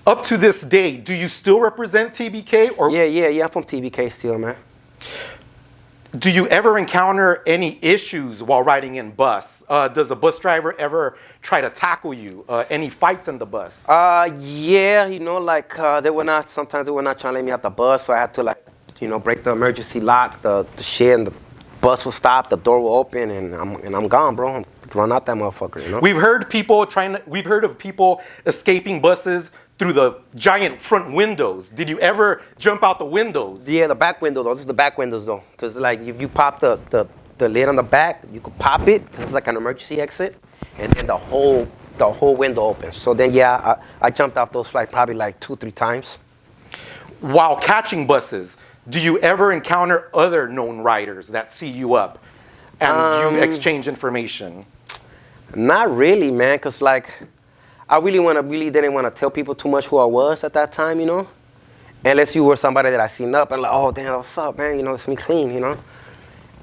Up to this day, do you still represent TBK? Or Yeah, I'm from TBK still, man. do you ever encounter any issues while riding in bus? Does a bus driver ever try to tackle you? Any fights in the bus? Yeah, like sometimes they were not trying to let me out the bus, so I had to like, break the emergency lock, the shit, and the bus will stop, the door will open, and I'm gone, bro. Run out that motherfucker, We've heard of people escaping buses through the giant front windows. Did you ever jump out the windows? Yeah, the back window though. This is the back windows though, because like if you pop the lid on the back, you could pop it. This is like an emergency exit, and then the whole window opens. So then yeah, I jumped off those flights probably like 2-3 times. While catching buses, do you ever encounter other known riders that see you up and you exchange information? Not really, man, because like I really didn't want to tell people too much who I was at that time, unless you were somebody that I seen up and like, oh damn, what's up, man, it's me Clean,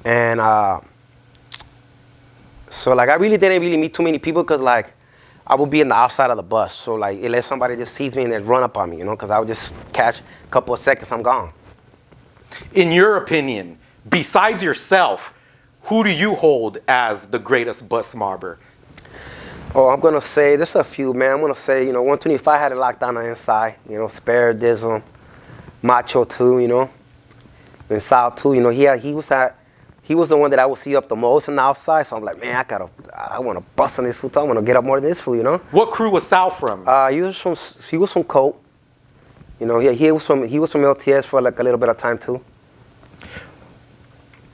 and so like I really didn't meet too many people, because like I would be in the outside of the bus, so like unless somebody just sees me and then run up on me, because I would just catch a couple of seconds, I'm gone. In your opinion, besides yourself, who do you hold as the greatest bus mobber? Oh, I'm going to say, there's a few, man. I'm going to say, 125 had it locked down on the inside. Spare, Dizzle, Macho too, and Sal too. He was the one that I would see up the most on the outside. So I'm like, man, I want to bust on this fool. I want to get up more than this fool, What crew was Sal from? He was from Colt. He was from LTS for like a little bit of time too.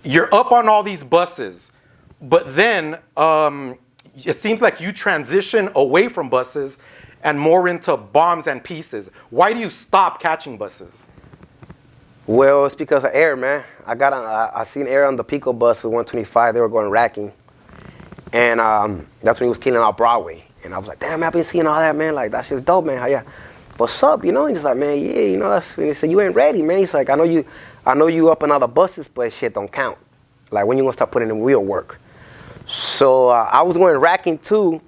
You're up on all these buses, but then it seems like you transition away from buses and more into bombs and pieces. Why do you stop catching buses? Well, it's because of air, man. I seen air on the Pico bus with 125. They were going racking, and that's when he was killing out Broadway. And I was like, damn, I've been seeing all that, man. Like that shit's dope, man. How yeah? What's up? And he's like, man, yeah, That's when he said, you ain't ready, man. He's like, I know you up in all the buses, but shit don't count. Like when you gonna start putting in real work? So I was going racking too,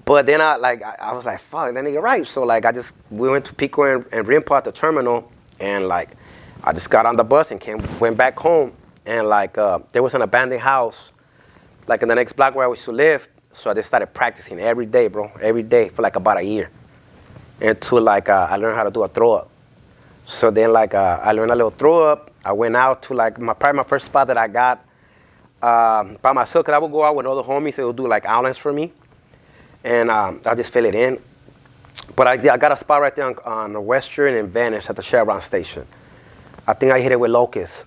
but then I was like, fuck, that nigga right. So like we went to Pico and Rimpo at the terminal, and like I just got on the bus and went back home, and like there was an abandoned house like in the next block where I used to live. So I just started practicing every day, bro, every day for like about a year, until like I learned how to do a throw up. So then like I learned a little throw up. I went out to like probably my first spot that I got by myself, because I would go out with other homies. They would do like outlines for me, and I just fill it in. But I got a spot right there on the Western and Venice at the Chevron station. I think I hit it with Locust.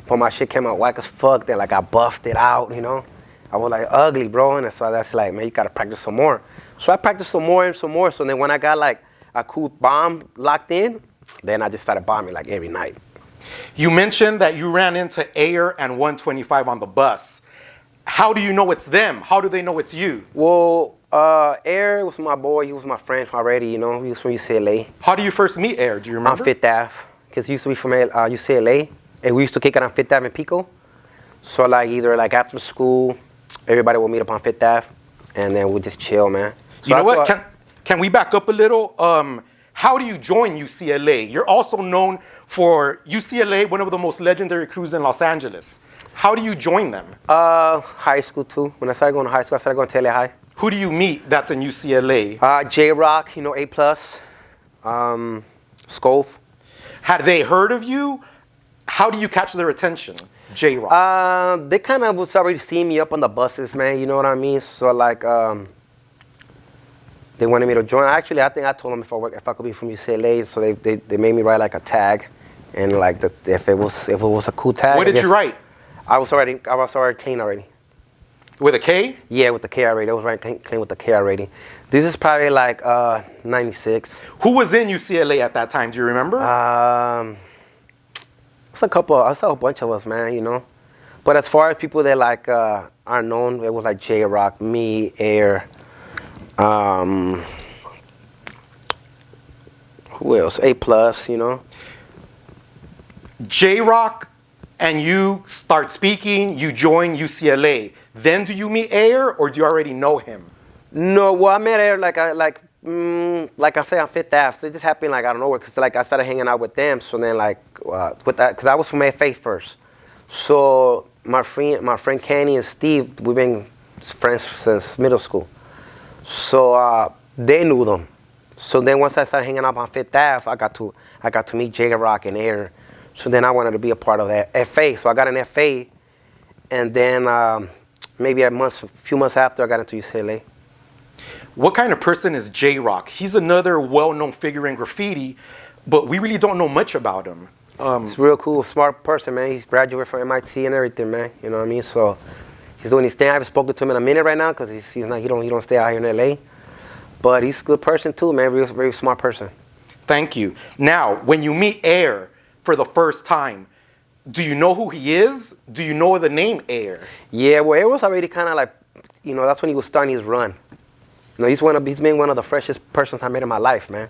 But my shit came out whack as fuck. Then like I buffed it out, I was like ugly, bro. And so that's like, man, you gotta practice some more. So I practiced some more and some more. So then when I got like a cool bomb locked in, then I just started bombing like every night. You mentioned that you ran into AYER and 125 on the bus. How do you know it's them? How do they know it's you? Well, AYER was my boy. He was my friend already, He was from UCLA. How do you first meet AYER? Do you remember? On Fifth Ave, because he used to be from UCLA, and we used to kick it on Fifth Ave in Pico. So like either like after school, everybody would meet up on Fifth Ave, and then we'd just chill, man. So you know what? Can we back up a little? How do you join UCLA? You're also known for UCLA, one of the most legendary crews in Los Angeles. How do you join them? High school too. When I started going to high school, I started going to LA High. Who do you meet that's in UCLA? J-Rock, A+, Scove. Had they heard of you? How do you catch their attention, J-Rock? They kind of was already seeing me up on the buses, man. You know what I mean? So like, they wanted me to join. Actually, I think I told them if I could be from UCLA, so they made me write like a tag, and like if it was a cool tag. What did you write? I was already clean already. With a K? Yeah, with the K already. I was writing clean with the K already. This is probably like 96. Who was in UCLA at that time? Do you remember? It's a couple. I saw a bunch of us, man. But as far as people that like are known, it was like J-Rock, me, AYER. Who else? A+, J-Rock and you start speaking, you join UCLA. Then do you meet AYER, or do you already know him? No, well, I met AYER like like I said, on Fifth Ave. So it just happened like out of nowhere, cause like I started hanging out with them. So then like with that, cause I was from FA first. So my friend Kenny and Steve, we've been friends since middle school. So they knew them. So then once I started hanging out on Fifth Ave, I got to meet J Rock and Air. So then I wanted to be a part of that FA. So I got an FA, and then maybe a few months after, I got into UCLA. What kind of person is J Rock? He's another well-known figure in graffiti, but we really don't know much about him. He's a real cool, smart person, man. He's graduated from MIT and everything, man. You know what I mean? So he's doing his thing. I haven't spoken to him in a minute right now because he don't stay out here in LA. But he's a good person too, man. Very, very smart person. Thank you. Now, when you meet Air for the first time, do you know who he is? Do you know the name Air? Yeah, well, Air was already kind of like, that's when he was starting his run. He's been one of the freshest persons I met in my life, man.